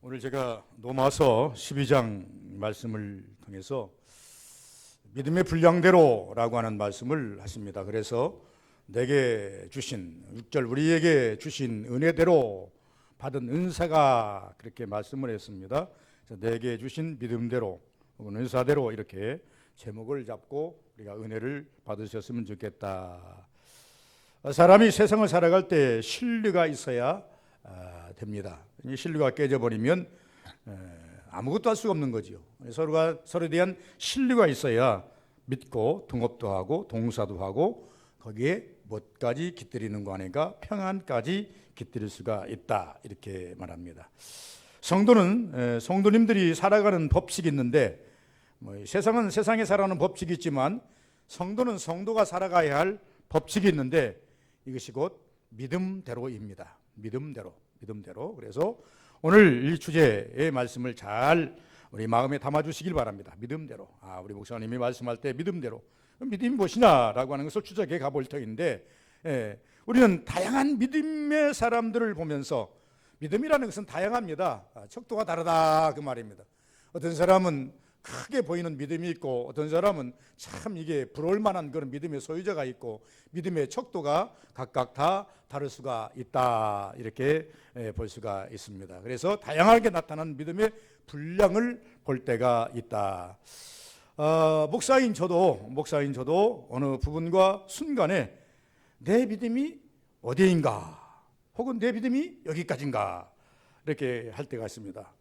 오늘 제가 로마서 12장 말씀을 통해서 믿음의 분량대로라고 하는 말씀을 하십니다. 그래서 내게 주신 6절 우리에게 주신 은혜대로 받은 은사가 그렇게 말씀을 했습니다. 그래서 내게 주신 믿음대로 혹은 은사대로 이렇게 제목을 잡고 우리가 은혜를 받으셨으면 좋겠다. 사람이 세상을 살아갈 때 신뢰가 있어야 됩니다. 이 신뢰가 깨져버리면 아무것도 할 수가 없는 거죠. 서로가 서로에 대한 신뢰가 있어야 믿고 등업도 하고 동사도 하고 거기에 뭐까지 깃들이는 거 아닌가 평안까지 깃들일 수가 있다 이렇게 말합니다. 성도님들이 살아가는 법칙이 있는데 세상은 세상에 살아가는 법칙이 있지만 성도는 성도가 살아가야 할 법칙이 있는데 이것이 곧 믿음대로입니다. 믿음대로. 그래서 오늘 이 주제의 말씀을 잘 우리 마음에 담아주시길 바랍니다. 믿음대로. 우리 목사님이 말씀할 때 믿음대로. 믿음이 무엇이냐라고 하는 것을 추적해 가볼 터인데 우리는 다양한 믿음의 사람들을 보면서 믿음이라는 것은 다양합니다. 척도가 다르다 그 말입니다. 어떤 사람은 크게 보이는 믿음이 있고 어떤 사람은 참 이게 부러울 만한 그런 믿음의 소유자가 있고 믿음의 척도가 각각 다 다를 수가 있다 이렇게 볼 수가 있습니다. 그래서 다양하게 나타나는 믿음의 분량을 볼 때가 있다. 목사인 저도 어느 부분과 순간에 내 믿음이 어디인가 혹은 내 믿음이 여기까지인가 이렇게 할 때가 있습니다.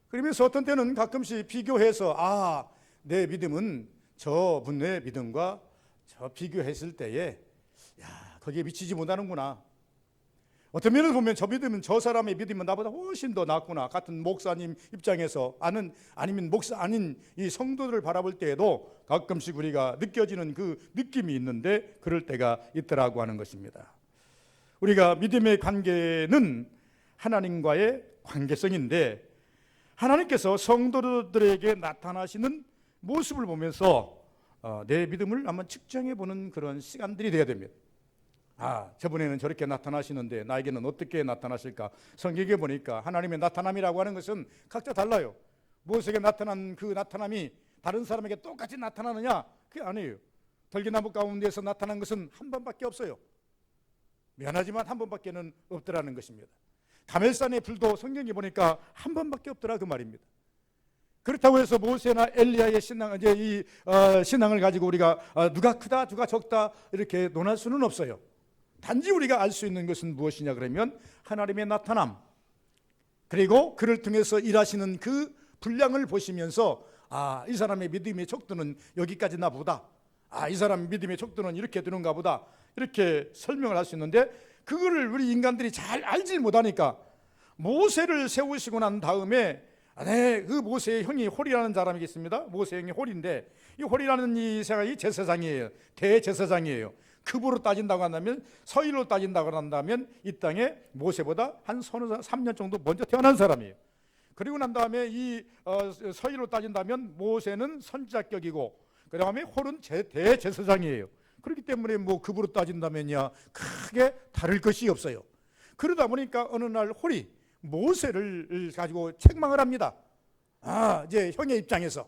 그러면서 어떤 때는 가끔씩 비교해서 내 믿음은 저 분의 믿음과 저 비교했을 때에 거기에 미치지 못하는구나. 어떤 면을 보면 저 믿음은 저 사람의 믿음은 나보다 훨씬 더 낫구나. 같은 목사님 입장에서 아니면 목사 아닌 이 성도들을 바라볼 때에도 가끔씩 우리가 느껴지는 그 느낌이 있는데 그럴 때가 있더라고 하는 것입니다. 우리가 믿음의 관계는 하나님과의 관계성인데 하나님께서 성도들에게 나타나시는 모습을 보면서 내 믿음을 한번 측정해 보는 그런 시간들이 되어야 됩니다. 저번에는 저렇게 나타나시는데 나에게는 어떻게 나타나실까? 성경에 보니까 하나님의 나타남이라고 하는 것은 각자 달라요. 모세에게 나타난 그 나타남이 다른 사람에게 똑같이 나타나느냐? 그게 아니에요. 들기나무 가운데서 나타난 것은 한 번밖에 없어요. 미안하지만 한 번밖에는 없더라는 것입니다. 가멜산의 불도 성경에 보니까 한 번밖에 없더라 그 말입니다. 그렇다고 해서 모세나 엘리야의 신앙을 가지고 우리가 누가 크다 누가 적다 이렇게 논할 수는 없어요. 단지 우리가 알 수 있는 것은 무엇이냐 그러면 하나님의 나타남 그리고 그를 통해서 일하시는 그 분량을 보시면서 이 사람의 믿음의 척도는 여기까지나 보다. 이 사람의 믿음의 척도는 이렇게 되는가 보다. 이렇게 설명을 할 수 있는데 그거를 우리 인간들이 잘 알지 못하니까 모세를 세우시고 난 다음에 그 모세의 형이 홀이라는 사람이겠습니다. 모세의 형이 홀인데 이 홀이라는 이 사람이 제사장이에요. 대제사장이에요. 급으로 따진다고 한다면 서일로 따진다고 한다면 이 땅에 모세보다 한 3년 정도 먼저 태어난 사람이에요. 그리고 난 다음에 이 서일로 따진다면 모세는 선지자격이고 그 다음에 홀은 대제사장이에요. 그렇기 때문에 급으로 따진다면야 크게 다를 것이 없어요. 그러다 보니까 어느 날 홀이 모세를 가지고 책망을 합니다. 이제 형의 입장에서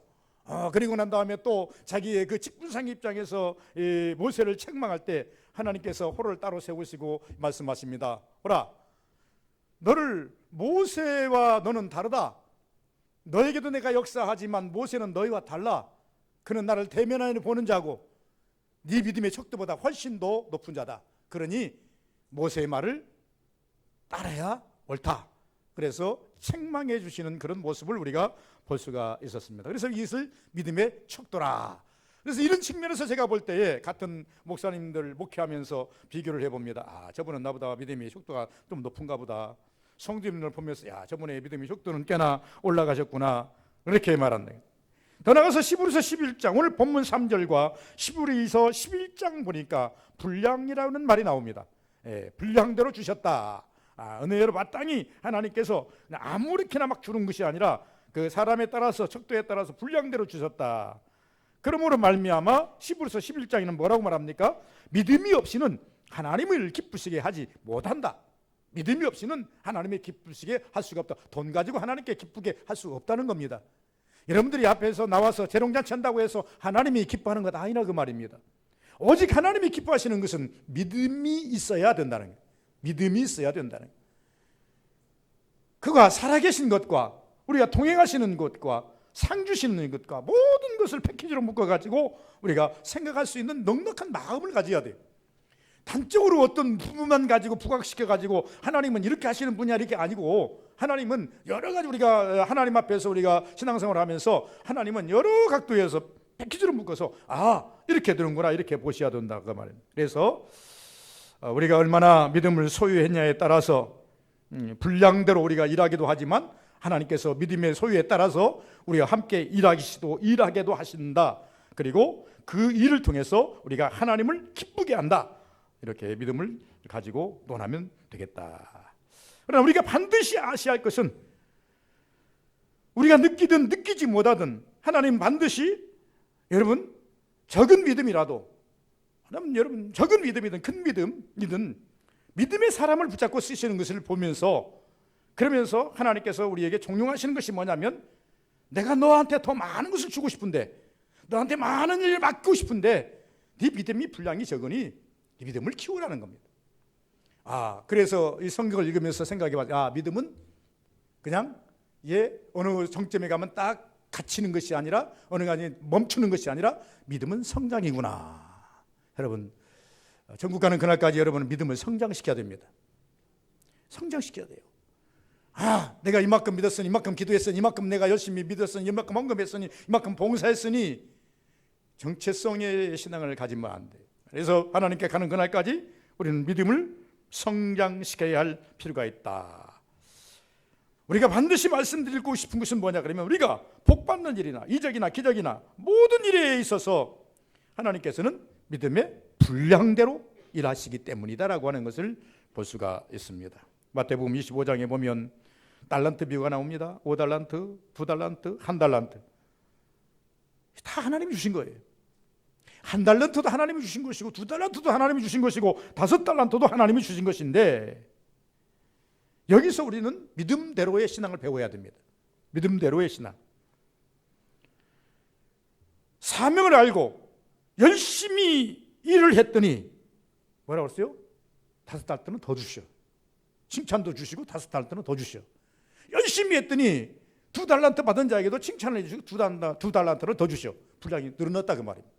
그리고 난 다음에 또 자기의 그 직분상 입장에서 이 모세를 책망할 때 하나님께서 홀을 따로 세우시고 말씀하십니다. 홀아, 모세와 너는 다르다. 너에게도 내가 역사하지만 모세는 너희와 달라. 그는 나를 대면하여 보는 자고 네 믿음의 척도보다 훨씬 더 높은 자다. 그러니 모세의 말을 따라야 옳다. 그래서 책망해 주시는 그런 모습을 우리가 볼 수가 있었습니다. 그래서 이것을 믿음의 척도라. 그래서 이런 측면에서 제가 볼 때에 같은 목사님들 목회하면서 비교를 해봅니다. 저분은 나보다 믿음의 척도가 좀 높은가 보다. 성도님들 보면서 저분의 믿음의 척도는 꽤나 올라가셨구나. 그렇게 말한다. 더 나가서 히브리서 11장 오늘 본문 3절과 히브리서 11장 보니까 분량이라는 말이 나옵니다. 분량대로 주셨다. 은혜로 마땅히 하나님께서 아무렇게나 막 주는 것이 아니라 그 사람에 따라서 척도에 따라서 분량대로 주셨다. 그러므로 말미암아 히브리서 11장에는 뭐라고 말합니까? 믿음이 없이는 하나님을 기쁘시게 하지 못한다. 믿음이 없이는 하나님의 기쁘시게 할 수가 없다. 돈 가지고 하나님께 기쁘게 할 수가 없다는 겁니다. 여러분들이 앞에서 나와서 재롱잔치 한다고 해서 하나님이 기뻐하는 것 아니라 그 말입니다. 오직 하나님이 기뻐하시는 것은 믿음이 있어야 된다는 거예요. 믿음이 있어야 된다는 거예요. 그가 살아계신 것과 우리가 동행하시는 것과 상 주시는 것과 모든 것을 패키지로 묶어가지고 우리가 생각할 수 있는 넉넉한 마음을 가져야 돼요. 단적으로 어떤 부분만 가지고 부각시켜가지고 하나님은 이렇게 하시는 분이야 이렇게 아니고, 하나님은 여러 가지, 우리가 하나님 앞에서 우리가 신앙생활을 하면서 하나님은 여러 각도에서 패키지로 묶어서 이렇게 되는구나 이렇게 보셔야 된다 그 말입니다. 그래서 우리가 얼마나 믿음을 소유했냐에 따라서 분량대로 우리가 일하기도 하지만 하나님께서 믿음의 소유에 따라서 우리가 함께 일하게도 하신다. 그리고 그 일을 통해서 우리가 하나님을 기쁘게 한다. 이렇게 믿음을 가지고 논하면 되겠다. 그러나 우리가 반드시 아셔야 할 것은, 우리가 느끼든 느끼지 못하든 하나님 반드시, 여러분 적은 믿음이라도, 여러분 적은 믿음이든 큰 믿음이든 믿음의 사람을 붙잡고 쓰시는 것을 보면서, 그러면서 하나님께서 우리에게 종용하시는 것이 뭐냐면, 내가 너한테 더 많은 것을 주고 싶은데, 너한테 많은 일을 맡기고 싶은데 네 믿음이 분량이 적으니 네 믿음을 키우라는 겁니다. 그래서 이 성경을 읽으면서 생각해봐. 믿음은 그냥 어느 정점에 가면 딱 갇히는 것이 아니라, 어느 가지 멈추는 것이 아니라 믿음은 성장이구나. 여러분, 천국 가는 그날까지 여러분은 믿음을 성장시켜야 됩니다. 성장시켜야 돼요. 내가 이만큼 믿었으니, 이만큼 기도했으니, 이만큼 내가 열심히 믿었으니, 이만큼 헌금했으니, 이만큼 봉사했으니 정체성의 신앙을 가지면 안 돼요. 그래서 하나님께 가는 그날까지 우리는 믿음을 성장시켜야 할 필요가 있다. 우리가 반드시 말씀드리고 싶은 것은 뭐냐 그러면, 우리가 복받는 일이나 이적이나 기적이나 모든 일에 있어서 하나님께서는 믿음의 분량대로 일하시기 때문이다라고 하는 것을 볼 수가 있습니다. 마태복음 25장에 보면 달란트 비유가 나옵니다. 5달란트, 2달란트, 1달란트. 다 하나님이 주신 거예요. 1달란트도 하나님이 주신 것이고, 2달란트도 하나님이 주신 것이고, 5달란트도 하나님이 주신 것인데, 여기서 우리는 믿음대로의 신앙을 배워야 됩니다. 믿음대로의 신앙. 사명을 알고 열심히 일을 했더니 뭐라고 그랬어요? 5달란트는 더 주셔. 칭찬도 주시고 5달란트는 더 주셔. 열심히 했더니 2달란트 받은 자에게도 칭찬을 해주시고 2달란트를 더 주셔. 분량이 늘어났다 그 말입니다.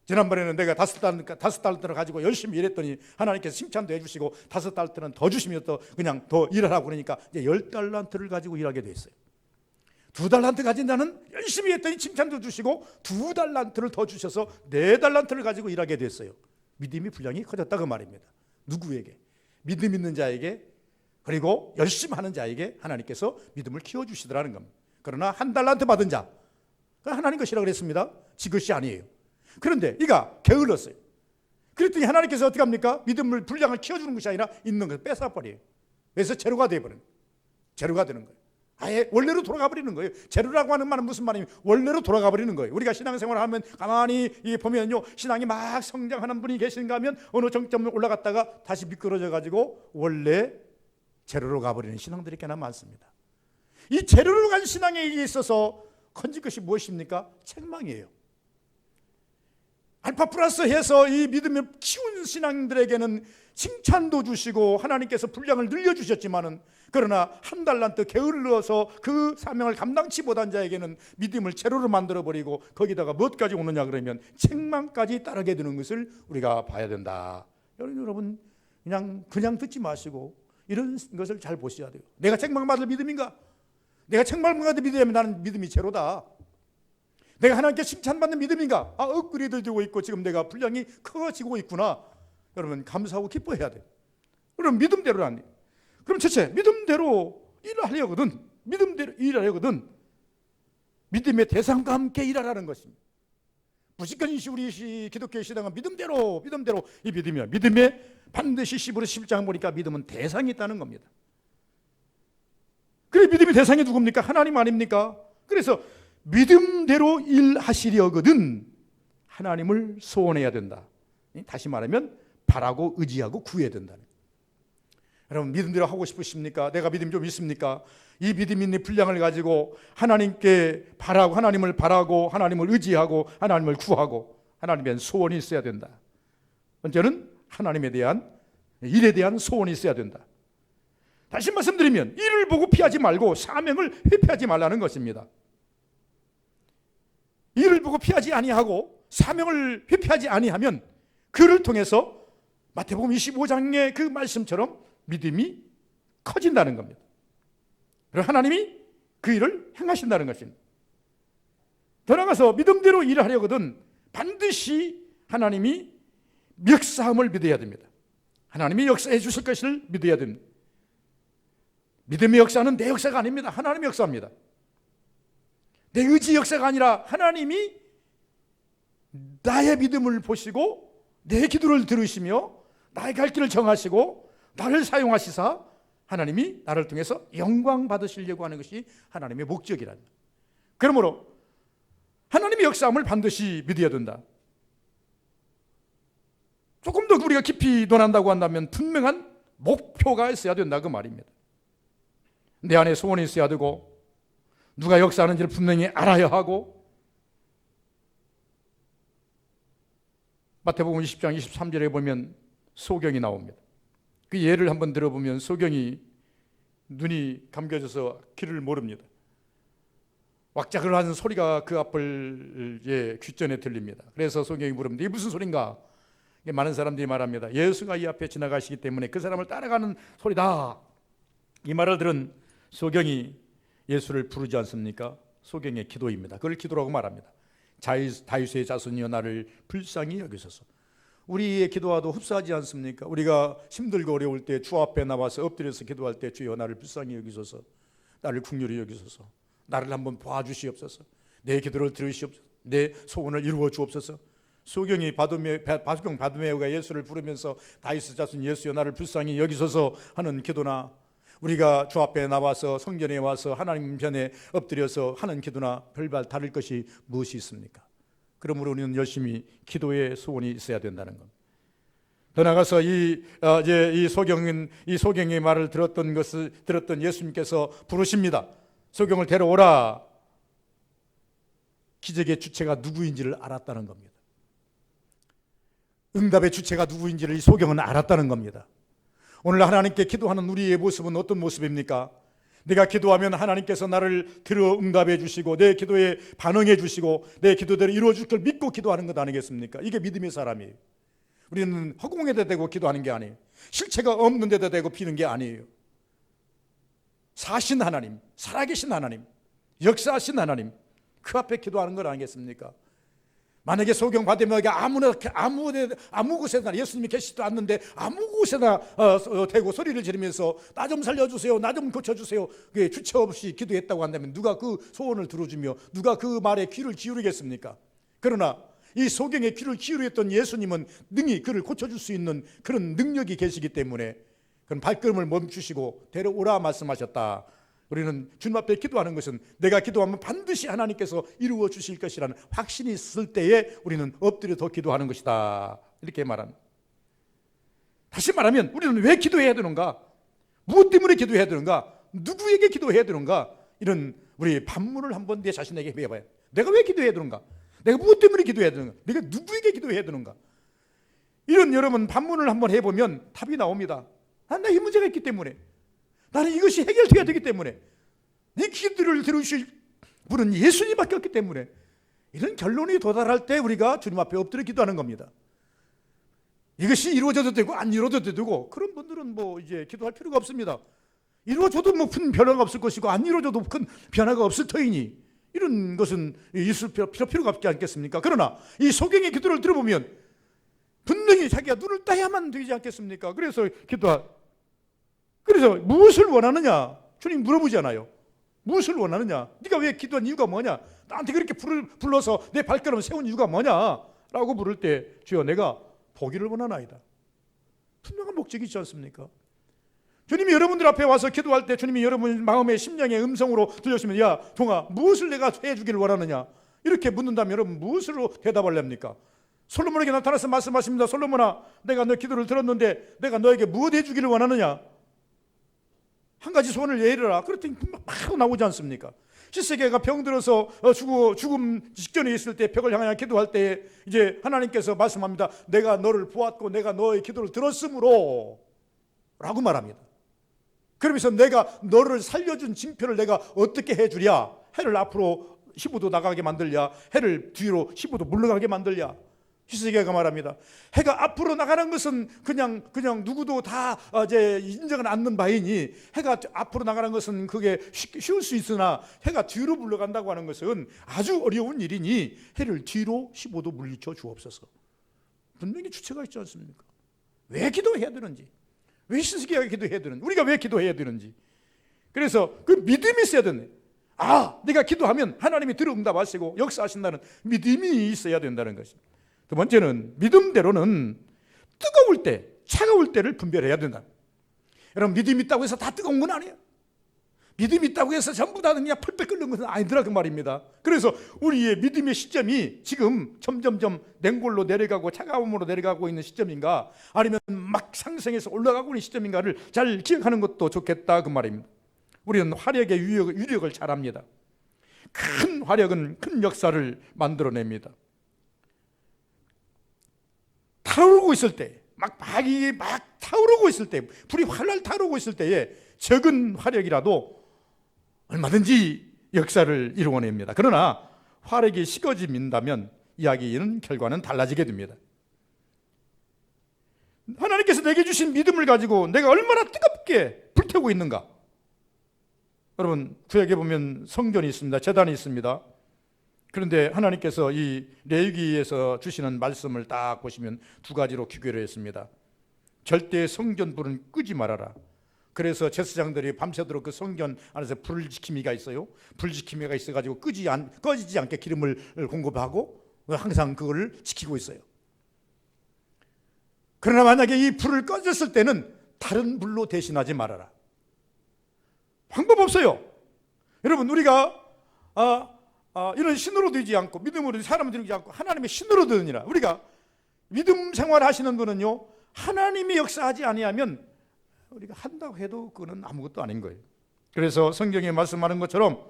지난번에는 내가 5달란트를 가지고 열심히 일했더니 하나님께서 칭찬도 해주시고 5달란트는 더 주시면 또 그냥 더 일하라고 그러니까 이제 10달란트를 가지고 일하게 됐어요. 2달란트 가진 자는 열심히 했더니 칭찬도 주시고 2달란트를 더 주셔서 4달란트를 가지고 일하게 됐어요. 믿음이 분량이 커졌다 그 말입니다. 누구에게? 믿음 있는 자에게, 그리고 열심히 하는 자에게 하나님께서 믿음을 키워주시더라는 겁니다. 그러나 1달란트 받은 자, 하나님 것이라고 그랬습니다. 지 것이 아니에요. 그런데 이가 게을렀어요. 그랬더니 하나님께서 어떻게 합니까? 믿음을 분량을 키워주는 것이 아니라 있는 것을 뺏어버려요. 그래서 제로가 되어버려요. 제로가 되는 거예요. 아예 원래로 돌아가 버리는 거예요. 제로라고 하는 말은 무슨 말이냐면 원래로 돌아가 버리는 거예요. 우리가 신앙생활을 하면 가만히 보면요, 신앙이 막 성장하는 분이 계신가 하면 어느 정점을 올라갔다가 다시 미끄러져 가지고 원래 제로로 가버리는 신앙들이 꽤나 많습니다. 이 제로로 간 신앙에 있어서 건질 것이 무엇입니까? 책망이에요. 알파 플러스 해서 이 믿음을 키운 신앙들에게는 칭찬도 주시고 하나님께서 분량을 늘려주셨지만은, 그러나 1달란트 게을러서 그 사명을 감당치 못한 자에게는 믿음을 제로로 만들어버리고 거기다가 무엇까지 오느냐 그러면 책망까지 따르게 되는 것을 우리가 봐야 된다. 여러분 그냥 듣지 마시고 이런 것을 잘 보셔야 돼요. 내가 책망받을 믿음인가? 내가 책망받을 믿음이면 나는 믿음이 제로다. 내가 하나님께 칭찬받는 믿음인가? 업그레이드되고 있고 지금 내가 분량이 커지고 있구나. 여러분 감사하고 기뻐해야 돼요. 그럼 믿음대로 안 돼. 그럼 첫째, 믿음대로 일하려거든. 믿음대로 일하려거든. 믿음의 대상과 함께 일하라는 것입니다. 무식한 우리 기독교의 신앙은 믿음대로 이 믿음이야. 믿음에 반드시 10으로 11장 보니까 믿음은 대상이 있다는 겁니다. 그래, 믿음의 대상이 누굽니까? 하나님 아닙니까? 그래서 믿음대로 일하시려거든 하나님을 소원해야 된다. 다시 말하면 바라고 의지하고 구해야 된다는. 여러분 믿음대로 하고 싶으십니까? 내가 믿음이 좀 있습니까? 이 믿음 있는 분량을 가지고 하나님께 바라고, 하나님을 바라고, 하나님을 의지하고, 하나님을 구하고, 하나님의 소원이 있어야 된다. 번째는 하나님에 대한 일에 대한 소원이 있어야 된다. 다시 말씀드리면 일을 보고 피하지 말고 사명을 회피하지 말라는 것입니다. 일을 보고 피하지 아니하고 사명을 회피하지 아니하면 그를 통해서 마태복음 25장의 그 말씀처럼 믿음이 커진다는 겁니다. 그리고 하나님이 그 일을 행하신다는 것입니다. 더 나아가서 믿음대로 일을 하려거든 반드시 하나님이 역사함을 믿어야 됩니다. 하나님이 역사해 주실 것을 믿어야 됩니다. 믿음의 역사는 내 역사가 아닙니다. 하나님의 역사입니다. 내 의지 역사가 아니라 하나님이 나의 믿음을 보시고 내 기도를 들으시며 나의 갈 길을 정하시고 나를 사용하시사 하나님이 나를 통해서 영광 받으시려고 하는 것이 하나님의 목적이랍니다. 그러므로 하나님의 역사함을 반드시 믿어야 된다. 조금 더 우리가 깊이 논한다고 한다면 분명한 목표가 있어야 된다 그 말입니다. 내 안에 소원이 있어야 되고 누가 역사하는지를 분명히 알아야 하고 마태복음 20장 23절에 보면 소경이 나옵니다. 그 예를 한번 들어보면 소경이 눈이 감겨져서 길을 모릅니다. 왁작을 하는 소리가 그 앞을 귓전에 들립니다. 그래서 소경이 물습니다. 이게 무슨 소린가? 많은 사람들이 말합니다. 예수가 이 앞에 지나가시기 때문에 그 사람을 따라가는 소리다. 이 말을 들은 소경이 예수를 부르지 않습니까? 소경의 기도입니다. 그걸 기도라고 말합니다. 다윗의 자손이여 나를 불쌍히 여기소서. 우리의 기도와도 흡사하지 않습니까? 우리가 힘들고 어려울 때 주 앞에 나와서 엎드려서 기도할 때 주여 나를 불쌍히 여기소서, 나를 긍휼히 여기소서, 나를 한번 봐주시옵소서, 내 기도를 들으시옵소서, 내 소원을 이루어 주옵소서. 소경이 바두메오가 예수를 부르면서 다윗의 자손 예수여 나를 불쌍히 여기소서 하는 기도나 우리가 주 앞에 나와서 성전에 와서 하나님 편에 엎드려서 하는 기도나 별반 다를 것이 무엇이 있습니까? 그러므로 우리는 열심히 기도의 소원이 있어야 된다는 겁니다. 더 나아가서 이 소경의 말을 들었던 예수님께서 부르십니다. 소경을 데려오라. 기적의 주체가 누구인지를 알았다는 겁니다. 응답의 주체가 누구인지를 이 소경은 알았다는 겁니다. 오늘 하나님께 기도하는 우리의 모습은 어떤 모습입니까? 내가 기도하면 하나님께서 나를 들어 응답해 주시고 내 기도에 반응해 주시고 내 기도대로 이루어 줄 걸 믿고 기도하는 것 아니겠습니까? 이게 믿음의 사람이에요. 우리는 허공에다 대고 기도하는 게 아니에요. 실체가 없는 데다 대고 비는 게 아니에요. 사신 하나님, 살아계신 하나님, 역사하신 하나님, 그 앞에 기도하는 것 아니겠습니까? 만약에 소경 바디메오가 아무 곳에나 예수님이 계시지도 않는데 아무 곳에나 대고 소리를 지르면서 나 좀 살려주세요, 나 좀 고쳐주세요, 주체 없이 기도했다고 한다면 누가 그 소원을 들어주며 누가 그 말에 귀를 기울이겠습니까? 그러나 이 소경의 귀를 기울였던 예수님은 능히 그를 고쳐줄 수 있는 그런 능력이 계시기 때문에 그런 발걸음을 멈추시고 데려오라 말씀하셨다. 우리는 주님 앞에 기도하는 것은 내가 기도하면 반드시 하나님께서 이루어 주실 것이라는 확신이 있을 때에 우리는 엎드려 더 기도하는 것이다. 이렇게 말합니다. 다시 말하면 우리는 왜 기도해야 되는가? 무엇 때문에 기도해야 되는가? 누구에게 기도해야 되는가? 이런 우리 반문을 한번 내 자신에게 해봐요. 내가 왜 기도해야 되는가? 내가 무엇 때문에 기도해야 되는가? 내가 누구에게 기도해야 되는가? 이런 여러분 반문을 한번 해보면 답이 나옵니다. 나 이 문제가 있기 때문에, 나는 이것이 해결돼야 되기 때문에, 네 기도를 들으실 분은 예수님밖에 없기 때문에, 이런 결론이 도달할 때 우리가 주님 앞에 엎드려 기도하는 겁니다. 이것이 이루어져도 되고 안 이루어져도 되고 그런 분들은 뭐 이제 기도할 필요가 없습니다. 이루어져도 뭐 큰 변화가 없을 것이고 안 이루어져도 큰 변화가 없을 터이니 이런 것은 있을 필요가 없지 않겠습니까? 그러나 이 소경의 기도를 들어보면 분명히 자기가 눈을 따야만 되지 않겠습니까? 그래서 그래서 무엇을 원하느냐? 주님 물어보잖아요. 무엇을 원하느냐? 네가 왜 기도한 이유가 뭐냐? 나한테 그렇게 불러서 내 발걸음을 세운 이유가 뭐냐? 라고 물을 때 주여 내가 보기를 원하나이다. 분명한 목적이 있지 않습니까? 주님이 여러분들 앞에 와서 기도할 때 주님이 여러분 마음의 심령의 음성으로 들려주시면 야 종아 무엇을 내가 해주기를 원하느냐? 이렇게 묻는다면 여러분 무엇으로 대답을 합니까? 솔로몬에게 나타나서 말씀하십니다. 솔로몬아 내가 너 기도를 들었는데 내가 너에게 무엇 해주기를 원하느냐? 한 가지 소원을 예리라. 그랬더니 바로 나오지 않습니까? 10세기가 병들어서 죽음 직전에 있을 때 벽을 향하여 기도할 때 이제 하나님께서 말씀합니다. 내가 너를 보았고 내가 너의 기도를 들었으므로 라고 말합니다. 그러면서 내가 너를 살려준 징표를 내가 어떻게 해주랴? 해를 앞으로 15도 나가게 만들랴? 해를 뒤로 15도 물러가게 만들랴? 히스기야가 말합니다. 해가 앞으로 나가는 것은 그냥 누구도 다 이제 인정은 않는 바이니 해가 앞으로 나가는 것은 그게 쉬울 수 있으나 해가 뒤로 물러간다고 하는 것은 아주 어려운 일이니 해를 뒤로 15도 물리쳐 주옵소서. 분명히 주체가 있지 않습니까? 왜 기도해야 되는지, 왜 히스기야가 기도해야 되는지, 우리가 왜 기도해야 되는지. 그래서 그 믿음이 있어야 되네. 내가 기도하면 하나님이 들어 응답하시고 역사하신다는 믿음이 있어야 된다는 것입니다. 두 번째는 믿음대로는 뜨거울 때, 차가울 때를 분별해야 된다. 여러분, 믿음이 있다고 해서 다 뜨거운 건 아니에요. 믿음이 있다고 해서 전부 다 그냥 펄펄 끓는 것은 아니더라 그 말입니다. 그래서 우리의 믿음의 시점이 지금 점점점 냉골로 내려가고 차가움으로 내려가고 있는 시점인가, 아니면 막 상승해서 올라가고 있는 시점인가를 잘 기억하는 것도 좋겠다 그 말입니다. 우리는 화력의 유력을 잘 압니다. 큰 화력은 큰 역사를 만들어냅니다. 타오르고 있을 때, 박이 타오르고 있을 때, 불이 활활 타오르고 있을 때에 적은 화력이라도 얼마든지 역사를 이루어냅니다. 그러나 화력이 식어진다면 이야기는 결과는 달라지게 됩니다. 하나님께서 내게 주신 믿음을 가지고 내가 얼마나 뜨겁게 불태우고 있는가. 여러분, 구약에 보면 성전이 있습니다. 제단이 있습니다. 그런데 하나님께서 이 레위기에서 주시는 말씀을 딱 보시면 두 가지로 규결을 했습니다. 절대 성전 불은 끄지 말아라. 그래서 제사장들이 밤새도록 그 성전 안에서 불지킴이가 있어요. 불지킴이가 있어가지고 꺼지지 않게 기름을 공급하고 항상 그걸 지키고 있어요. 그러나 만약에 이 불을 꺼졌을 때는 다른 불로 대신하지 말아라. 방법 없어요. 여러분, 우리가 이런 신으로 되지 않고 믿음으로 사람을 되지 않고 하나님의 신으로 되느니라. 우리가 믿음 생활 하시는 분은요, 하나님이 역사하지 아니하면 우리가 한다고 해도 그거는 아무것도 아닌 거예요. 그래서 성경에 말씀하는 것처럼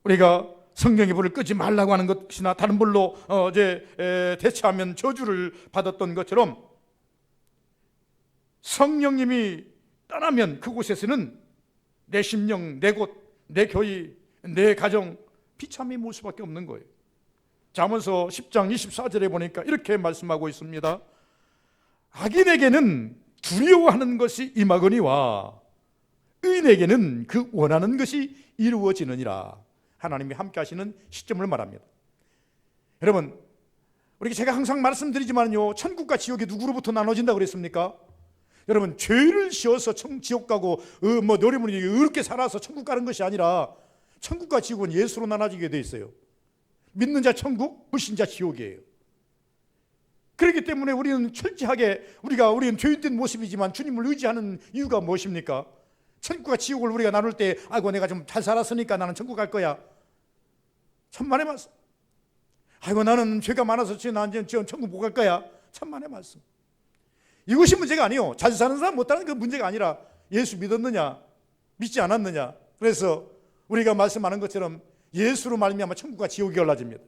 우리가 성경의 불을 끄지 말라고 하는 것이나 다른 불로 대체하면 저주를 받았던 것처럼 성령님이 떠나면 그곳에서는 내 심령, 내 곳, 내 교회, 내 가정 비참히 몰 수밖에 없는 거예요. 잠언서 10장 24절에 보니까 이렇게 말씀하고 있습니다. 악인에게는 두려워하는 것이 임하거니와 의인에게는 그 원하는 것이 이루어지느니라. 하나님이 함께 하시는 시점을 말합니다. 여러분, 제가 항상 말씀드리지만요, 천국과 지옥이 누구로부터 나눠진다고 그랬습니까? 여러분, 죄를 지어서 지옥 가고 노래문이 의롭게 살아서 천국 가는 것이 아니라 천국과 지옥은 예수로 나눠지게 돼 있어요. 믿는 자 천국, 불신자 지옥이에요. 그렇기 때문에 우리는 철저하게 우리는 죄인된 모습이지만 주님을 의지하는 이유가 무엇입니까? 천국과 지옥을 우리가 나눌 때 내가 좀 잘 살았으니까 나는 천국 갈 거야. 천만의 말씀. 나는 죄가 많아서 나는 천국 못 갈 거야. 천만의 말씀. 이것이 문제가 아니요. 잘 사는 사람 못 사는 그 문제가 아니라 예수 믿었느냐, 믿지 않았느냐. 그래서 우리가 말씀하는 것처럼 예수로 말미암아 천국과 지옥이 갈라집니다.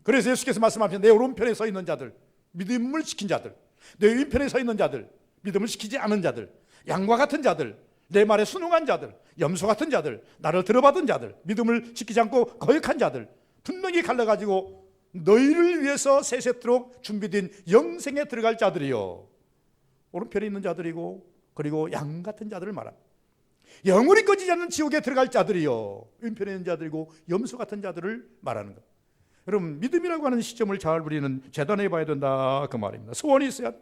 그래서 예수께서 말씀하시면 내 오른편에 서 있는 자들, 믿음을 지킨 자들, 내 왼편에 서 있는 자들, 믿음을 지키지 않은 자들, 양과 같은 자들, 내 말에 순응한 자들, 염소 같은 자들, 나를 들어받은 자들, 믿음을 지키지 않고 거역한 자들, 분명히 갈라가지고 너희를 위해서 세세토록 준비된 영생에 들어갈 자들이요, 오른편에 있는 자들이고 그리고 양 같은 자들을 말합니다. 영원히 꺼지지 않는 지옥에 들어갈 자들이요, 왼편에 있는 자들이고 염소 같은 자들을 말하는 것. 여러분, 믿음이라고 하는 시점을 잘 우리는 재단해 봐야 된다 그 말입니다. 소원이 있어야,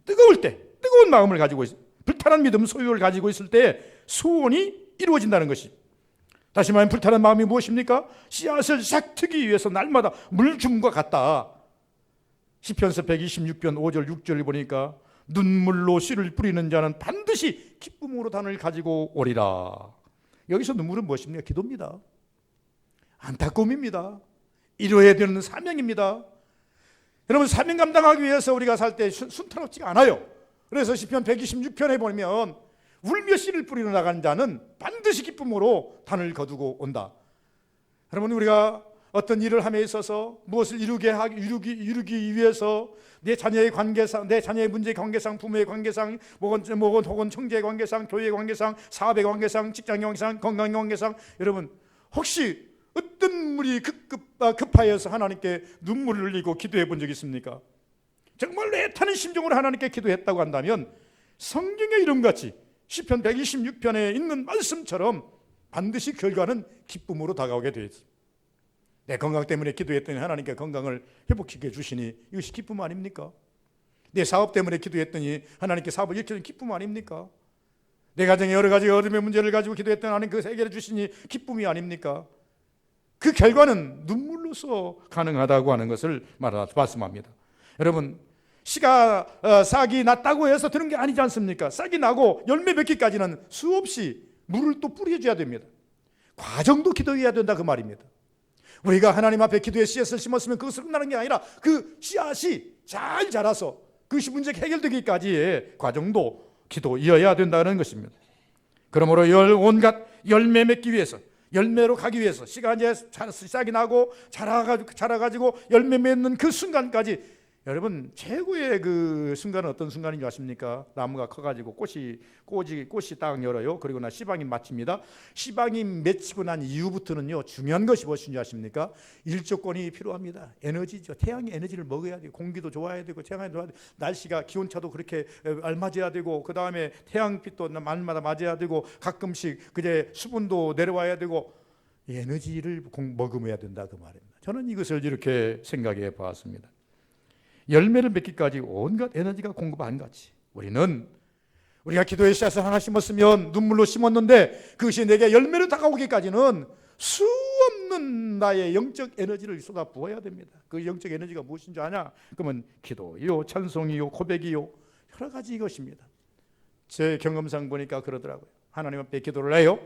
뜨거울 때 뜨거운 마음을 가지고 불타는 믿음 소유를 가지고 있을 때 소원이 이루어진다는 것이. 다시 말하면 불타는 마음이 무엇입니까? 씨앗을 싹 트기 위해서 날마다 물줌과 같다. 시편서 126편 5절 6절을 보니까 눈물로 씨를 뿌리는 자는 반드시 기쁨으로 단을 가지고 오리라. 여기서 눈물은 무엇입니까? 기도입니다. 안타까움입니다. 이루어야 되는 사명입니다. 여러분, 사명 감당하기 위해서 우리가 살 때 순탄롭지가 않아요. 그래서 시편 126편에 보면 울며 씨를 뿌리러 나간 자는 반드시 기쁨으로 단을 거두고 온다. 여러분, 우리가 어떤 일을 함에 있어서 무엇을 이루기 위해서 내 자녀의 관계상, 내 자녀의 문제의 관계상, 부모의 관계상, 혹은 형제의 관계상, 교회의 관계상, 사업의 관계상, 직장의 관계상, 건강의 관계상, 여러분 혹시 어떤 물이 급하여서 하나님께 눈물을 흘리고 기도해 본 적 있습니까? 정말로 애타는 심정으로 하나님께 기도했다고 한다면 성경의 이름같이 시편 126편에 있는 말씀처럼 반드시 결과는 기쁨으로 다가오게 되어 있습니다. 내 건강 때문에 기도했더니 하나님께 건강을 회복시켜 주시니 이것이 기쁨 아닙니까? 내 사업 때문에 기도했더니 하나님께 사업을 일으키는 기쁨 아닙니까? 내 가정에 여러 가지 어려움의 문제를 가지고 기도했더니 하나님 그것을 해결해 주시니 기쁨이 아닙니까? 그 결과는 눈물로서 가능하다고 하는 것을 말씀합니다. 여러분, 씨가 싹이 났다고 해서 되는 게 아니지 않습니까? 싹이 나고 열매 맺기까지는 수없이 물을 또 뿌려줘야 됩니다. 과정도 기도해야 된다 그 말입니다. 우리가 하나님 앞에 기도의 씨앗을 심었으면 그것을 끝나는 게 아니라 그 씨앗이 잘 자라서 그것이 문제가 해결되기까지의 과정도 기도이어야 된다는 것입니다. 그러므로 온갖 열매 맺기 위해서, 열매로 가기 위해서 씨가 이제 싹이 나고 자라가지고 열매 맺는 그 순간까지, 여러분 최고의 그 순간은 어떤 순간인 줄 아십니까? 나무가 커가지고 꽃이 딱 열어요. 그리고 나 씨방이 맺힙니다. 씨방이 맺히고 난 이후부터는요, 중요한 것이 무엇인 줄 아십니까? 일조권이 필요합니다. 에너지죠. 태양의 에너지를 먹어야 돼요. 공기도 좋아야 되고, 태양이 좋아야 되고, 날씨가 기온차도 그렇게 알맞아야 되고, 그 다음에 태양빛도 날마다 맞아야 되고, 가끔씩 그제 수분도 내려와야 되고, 에너지를 머금어야 된다 그 말입니다. 저는 이것을 이렇게 생각해 보았습니다. 열매를 맺기까지 온갖 에너지가 공급한 같이 우리가 기도의 씨앗을 하나 심었으면 눈물로 심었는데 그것이 내게 열매로 다가오기까지는 수없는 나의 영적 에너지를 쏟아 부어야 됩니다. 그 영적 에너지가 무엇인 줄 아냐? 그러면 기도요, 찬송이요, 고백이요, 여러 가지 이것입니다. 제 경험상 보니까 그러더라고요. 하나님 앞에 기도를 해요.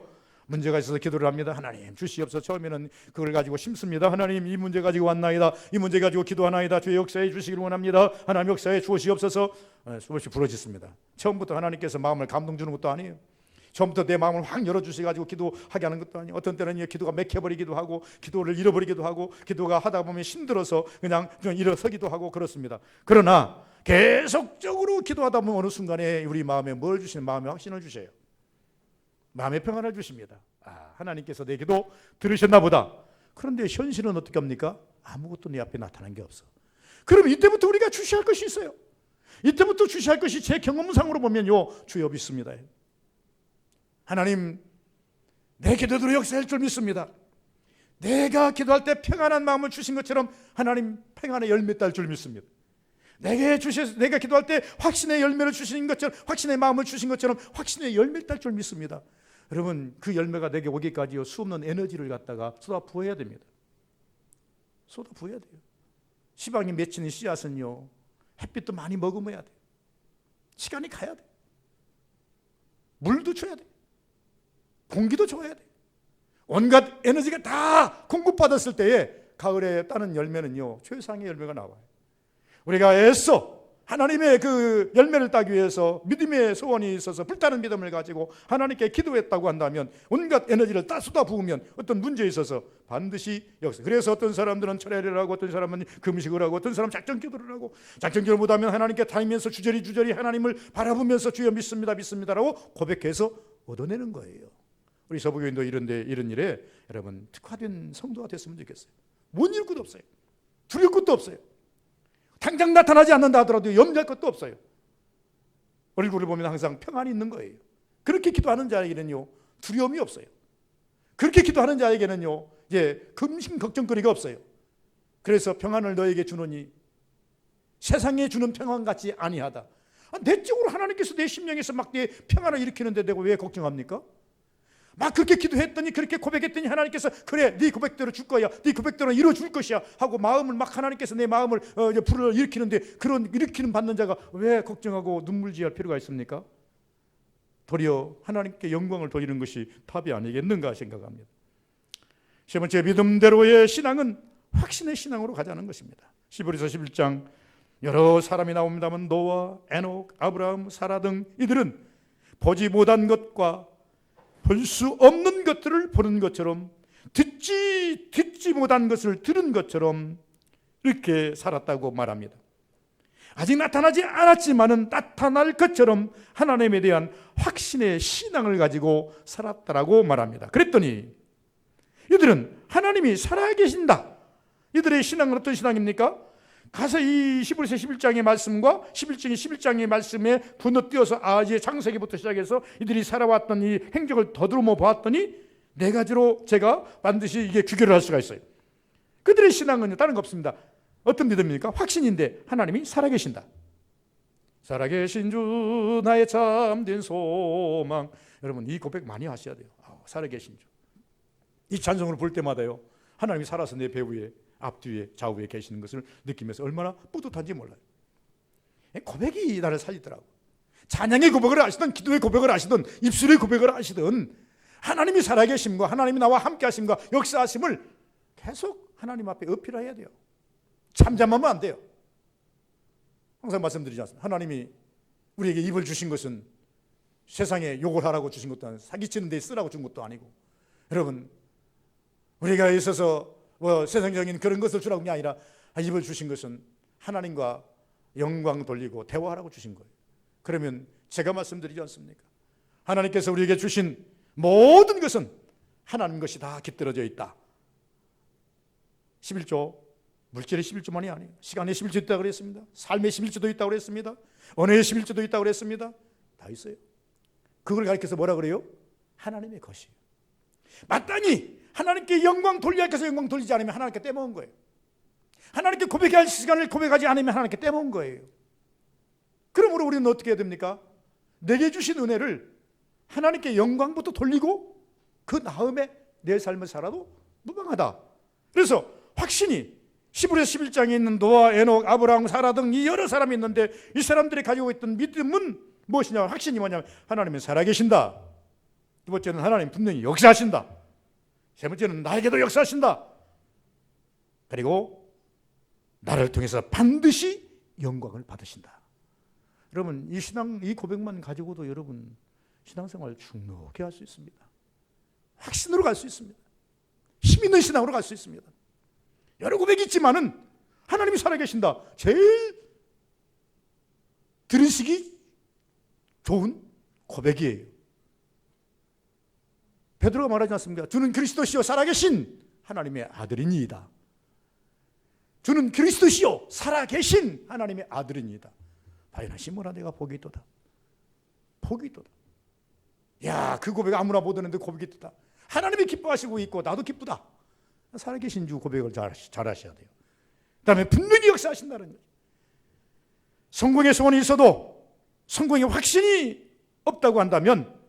문제가 있어서 기도를 합니다. 하나님 주시옵소서. 처음에는 그걸 가지고 심습니다. 하나님 이 문제 가지고 왔나이다. 이 문제 가지고 기도하나이다. 주의 역사해 주시기를 원합니다. 하나님 역사해 주시옵소서. 수없이 부러졌습니다. 처음부터 하나님께서 마음을 감동 주는 것도 아니에요. 처음부터 내 마음을 확 열어주셔가지고 기도하게 하는 것도 아니에요. 어떤 때는 기도가 맥혀버리기도 하고, 기도를 잃어버리기도 하고, 기도가 하다 보면 힘들어서 그냥 일어서기도 하고 그렇습니다. 그러나 계속적으로 기도하다 보면 어느 순간에 우리 마음에 뭘 주시는, 마음의 확신을 주셔요. 마음의 평안을 주십니다. 하나님께서 내 기도 들으셨나 보다. 그런데 현실은 어떻게 합니까? 아무것도 내 앞에 나타난 게 없어. 그럼 이때부터 우리가 주시할 것이 있어요. 이때부터 주시할 것이 제 경험상으로 보면요, 주여 믿습니다. 하나님 내 기도 들어 역사할 줄 믿습니다. 내가 기도할 때 평안한 마음을 주신 것처럼 하나님 평안의 열매 딸 줄 믿습니다. 내가 기도할 때 확신의 열매를 주신 것처럼, 확신의 마음을 주신 것처럼 확신의 열매를 딸 줄 믿습니다. 여러분 그 열매가 내게 오기까지요, 수없는 에너지를 갖다가 쏟아 부어야 됩니다. 쏟아 부어야 돼요. 시방이 맺히는 씨앗은요, 햇빛도 많이 머금어야 돼요. 시간이 가야 돼요. 물도 줘야 돼요. 공기도 줘야 돼요. 온갖 에너지가 다 공급받았을 때에 가을에 따는 열매는요, 최상의 열매가 나와요. 우리가 애써 하나님의 그 열매를 따기 위해서 믿음의 소원이 있어서 불타는 믿음을 가지고 하나님께 기도했다고 한다면, 온갖 에너지를 다 쏟아 부으면 어떤 문제에 있어서 반드시 역사. 그래서 어떤 사람들은 철야를 하고, 어떤 사람은 금식을 하고, 어떤 사람은 작정 기도를 하고, 작정 기도를 못하면 하나님께 다니면서 주저리 하나님을 바라보면서 주여 믿습니다라고 고백해서 얻어내는 거예요. 우리 서부교인도 이런 일에 여러분 특화된 성도가 됐으면 좋겠어요. 못 이룰 것도 없어요. 두려울 것도 없어요. 당장 나타나지 않는다 하더라도 염려할 것도 없어요. 얼굴을 보면 항상 평안이 있는 거예요. 그렇게 기도하는 자에게는요, 두려움이 없어요. 그렇게 기도하는 자에게는요, 금신 걱정거리가 없어요. 그래서 평안을 너에게 주노니 세상에 주는 평안같이 아니하다. 내적으로 하나님께서 내 심령에서 막 내 평안을 일으키는데 내가 왜 걱정합니까? 막 그렇게 기도했더니, 그렇게 고백했더니 하나님께서 그래 네 고백대로 줄 거야, 네 고백대로 이루어줄 것이야 하고 마음을 막 하나님께서 내 마음을 불을 일으키는데, 그런 일으키는 받는 자가 왜 걱정하고 눈물지할 필요가 있습니까? 도리어 하나님께 영광을 돌리는 것이 답이 아니겠는가 생각합니다. 세 번째, 믿음대로의 신앙은 확신의 신앙으로 가자는 것입니다. 히브리서 11장 여러 사람이 나옵니다만 노아, 에녹, 아브라함, 사라 등 이들은 보지 못한 것과 볼 수 없는 것들을 보는 것처럼, 듣지 못한 것을 들은 것처럼 이렇게 살았다고 말합니다. 아직 나타나지 않았지만은 나타날 것처럼 하나님에 대한 확신의 신앙을 가지고 살았다라고 말합니다. 그랬더니 이들은 하나님이 살아계신다. 이들의 신앙은 어떤 신앙입니까? 가서 이 히브리서 11장의 말씀과 11장의 말씀에 건너뛰어서 이제 창세기부터 시작해서 이들이 살아왔던 이 행적을 더듬어 보았더니 네 가지로 제가 반드시 이게 규결을 할 수가 있어요. 그들의 신앙은 다른 거 없습니다. 어떤 믿음입니까? 확신인데 하나님이 살아계신다. 살아계신 주 나의 참된 소망. 여러분 이 고백 많이 하셔야 돼요. 살아계신 주. 이 찬송을 볼 때마다요, 하나님이 살아서 내 배후에, 앞뒤에, 좌우에 계시는 것을 느끼면서 얼마나 뿌듯한지 몰라요. 고백이 나를 살리더라고. 찬양의 고백을 하시든 기도의 고백을 하시든 입술의 고백을 하시든 하나님이 살아계심과 하나님이 나와 함께 하심과 역사하심을 계속 하나님 앞에 어필해야 돼요. 잠잠하면 안 돼요. 항상 말씀드리지 않습니까? 하나님이 우리에게 입을 주신 것은 세상에 욕을 하라고 주신 것도 아니고 사기치는 데 쓰라고 준 것도 아니고, 여러분 우리가 있어서 세상적인 그런 것을 주라고 한 게 아니라 입을 주신 것은 하나님과 영광 돌리고 대화하라고 주신 거예요. 그러면 제가 말씀드리지 않습니까? 하나님께서 우리에게 주신 모든 것은 하나님 것이 다 깃들어져 있다. 11조, 물질의 11조만이 아니에요. 시간의 11조도 있다고 그랬습니다. 삶의 11조도 있다고 그랬습니다. 언어의 11조도 있다고 그랬습니다. 다 있어요. 그걸 가리켜서 뭐라 그래요? 하나님의 것이에요. 마땅히 하나님께 영광 돌려야 해서 영광 돌리지 않으면 하나님께 떼먹은 거예요. 하나님께 고백할 시간을 고백하지 않으면 하나님께 떼먹은 거예요. 그러므로 우리는 어떻게 해야 됩니까? 내게 주신 은혜를 하나님께 영광부터 돌리고 그 다음에 내 삶을 살아도 무방하다. 그래서 확신이 히브리서 11장에 있는 노아, 에녹, 아브라함, 사라 등 이 여러 사람이 있는데 이 사람들이 가지고 있던 믿음은 무엇이냐? 확신이 뭐냐면 하나님은 살아계신다. 두 번째는 하나님 분명히 역사하신다. 세 번째는 나에게도 역사하신다. 그리고 나를 통해서 반드시 영광을 받으신다. 여러분 이 신앙, 이 고백만 가지고도 여러분 신앙생활 충분히 할 수 있습니다. 확신으로 갈 수 있습니다. 힘 있는 신앙으로 갈 수 있습니다. 여러 고백이 있지만은 하나님이 살아계신다. 제일 들으시기 좋은 고백이에요. 베드로가 말하지 않습니까? 주는 그리스도시요 살아계신 하나님의 아들이니이다. 주는 그리스도시요 살아계신 하나님의 아들이니이다. 바요나 시몬아 내가 복이 있도다. 복이 있도다. 야, 그 고백 아무나 못 듣는데 고백이 있도다. 하나님이 기뻐하시고 있고 나도 기쁘다. 살아계신 주 고백을 잘 하셔야 돼요. 그 다음에 분명히 역사하신다는 거예요. 성공의 소원이 있어도 성공의 확신이 없다고 한다면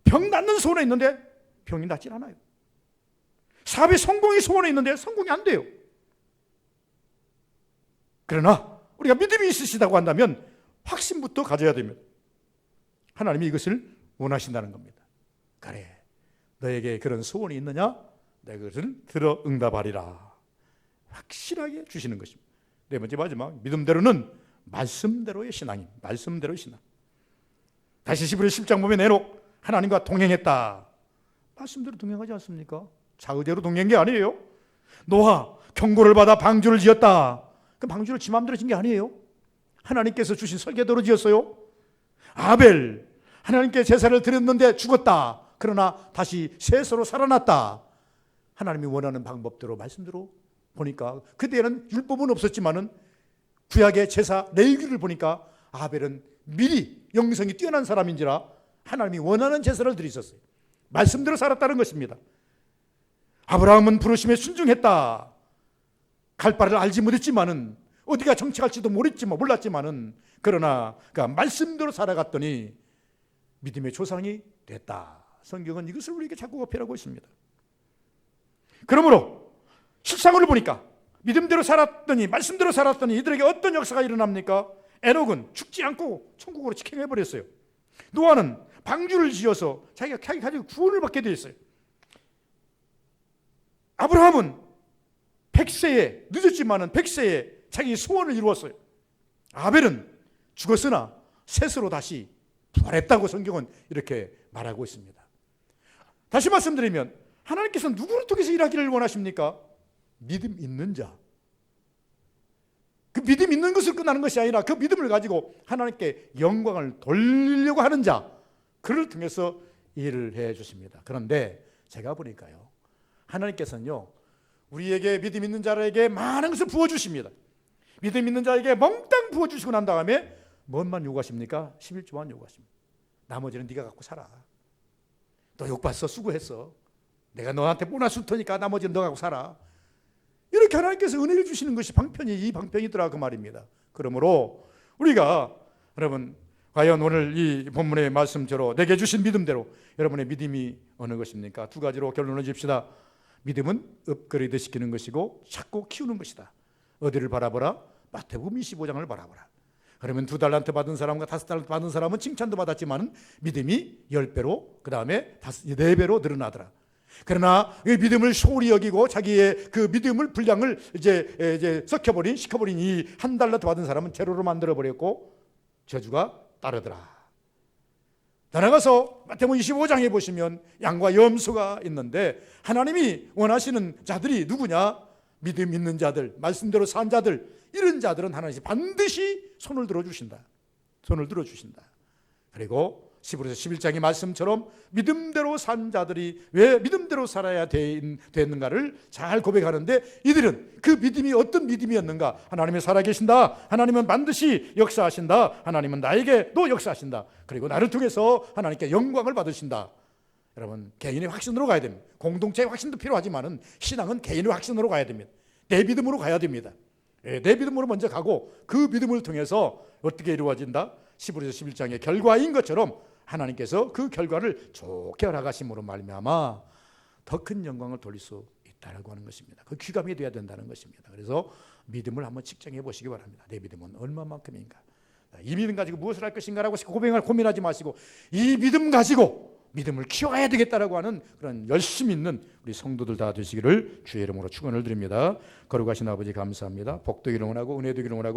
병 낫는 소원이 있는데 병이 낫질 않아요. 사업의 성공의 소원이 있는데 성공이 안 돼요. 그러나 우리가 믿음이 있으시다고 한다면 확신부터 가져야 됩니다. 하나님이 이것을 원하신다는 겁니다. 그래, 너에게 그런 소원이 있느냐? 내가 그것을 들어 응답하리라. 확실하게 주시는 것입니다. 네 번째 마지막, 믿음대로는 말씀대로의 신앙입니다. 말씀대로의 신앙. 다시 히브리서 10장 보면 에녹 하나님과 동행했다. 말씀대로 동행하지 않습니까? 자의대로 동행한 게 아니에요. 노아 경고를 받아 방주를 지었다. 그 방주를 지 마음대로 진 게 아니에요. 하나님께서 주신 설계도로 지었어요. 아벨 하나님께 제사를 드렸는데 죽었다. 그러나 다시 셋으로 살아났다. 하나님이 원하는 방법대로 말씀대로 보니까 그때는 율법은 없었지만은 구약의 제사 레위기를 보니까 아벨은 미리 영성이 뛰어난 사람인지라 하나님이 원하는 제사를 드리셨어요. 말씀대로 살았다는 것입니다. 아브라함은 부르심에 순종했다. 갈 바를 알지 못했지만은 어디가 정치할지도 몰랐지만은 그러나 그 말씀대로 살아갔더니 믿음의 조상이 됐다. 성경은 이것을 우리에게 자꾸 어필하고 있습니다. 그러므로 실상으로 보니까 믿음대로 살았더니 말씀대로 살았더니 이들에게 어떤 역사가 일어납니까? 에녹은 죽지 않고 천국으로 직행해버렸어요. 노아는 방주를 지어서 자기가 가지고 구원을 받게 되었어요. 아브라함은 100세에 늦었지만은 100세에 자기 소원을 이루었어요. 아벨은 죽었으나 셋으로 다시 부활했다고 성경은 이렇게 말하고 있습니다. 다시 말씀드리면 하나님께서 누구를 통해서 일하기를 원하십니까? 믿음 있는 자. 그 믿음 있는 것을 끝나는 것이 아니라 그 믿음을 가지고 하나님께 영광을 돌리려고 하는 자, 그를 통해서 일을 해 주십니다. 그런데 제가 보니까요, 하나님께서는요, 우리에게 믿음 있는 자에게 많은 것을 부어주십니다. 믿음 있는 자에게 몽땅 부어주시고 난 다음에 뭔만 요구하십니까? 11조만 요구하십니다. 나머지는 네가 갖고 살아. 너 욕봤어, 수고했어. 내가 너한테 보너스 줄 테니까 나머지는 너 갖고 살아. 이렇게 하나님께서 은혜를 주시는 것이 이 방편이더라 그 말입니다. 그러므로 우리가 여러분 과연 오늘 이 본문의 말씀대로 내게 주신 믿음대로 여러분의 믿음이 어느 것입니까? 두 가지로 결론을 집시다. 믿음은 업그레이드 시키는 것이고 찾고 키우는 것이다. 어디를 바라보라? 마태복음 25장을 바라보라. 그러면 2달란트 받은 사람과 5달란트 받은 사람은 칭찬도 받았지만 믿음이 10배로 그 다음에 4배로 늘어나더라. 그러나 이 믿음을 소홀히 여기고 자기의 그 믿음을 분량을 이제 시켜버린 이 1달란트 받은 사람은 제로로 만들어 버렸고 저주가 따르더라. 더 나아가서 마태복음 25장에 보시면 양과 염소가 있는데 하나님이 원하시는 자들이 누구냐? 믿음 있는 자들, 말씀대로 산 자들, 이런 자들은 하나님이 반드시 손을 들어주신다. 손을 들어주신다. 그리고 히브리서 11장의 말씀처럼 믿음대로 산 자들이 왜 믿음대로 살아야 되는가를 잘 고백하는데 이들은 그 믿음이 어떤 믿음이었는가? 하나님이 살아계신다. 하나님은 반드시 역사하신다. 하나님은 나에게도 역사하신다. 그리고 나를 통해서 하나님께 영광을 받으신다. 여러분, 개인의 확신으로 가야 됩니다. 공동체의 확신도 필요하지만 신앙은 개인의 확신으로 가야 됩니다. 내 믿음으로 가야 됩니다. 내 믿음으로 먼저 가고 그 믿음을 통해서 어떻게 이루어진다? 히브리서 11장의 결과인 것처럼 하나님께서 그 결과를 좋게 허락하심으로 말미암아 더 큰 영광을 돌릴 수 있다고 하는 것입니다. 그 귀감이 되어야 된다는 것입니다. 그래서 믿음을 한번 측정해 보시기 바랍니다. 내 믿음은 얼마만큼인가? 이 믿음 가지고 무엇을 할 것인가라고 고민하지 마시고 이 믿음 가지고 믿음을 키워야 되겠다라고 하는 그런 열심 있는 우리 성도들 다 되시기를 주의 이름으로 축원을 드립니다. 거룩하신 아버지 감사합니다. 복되기를 원하고 은혜 되기를 원하고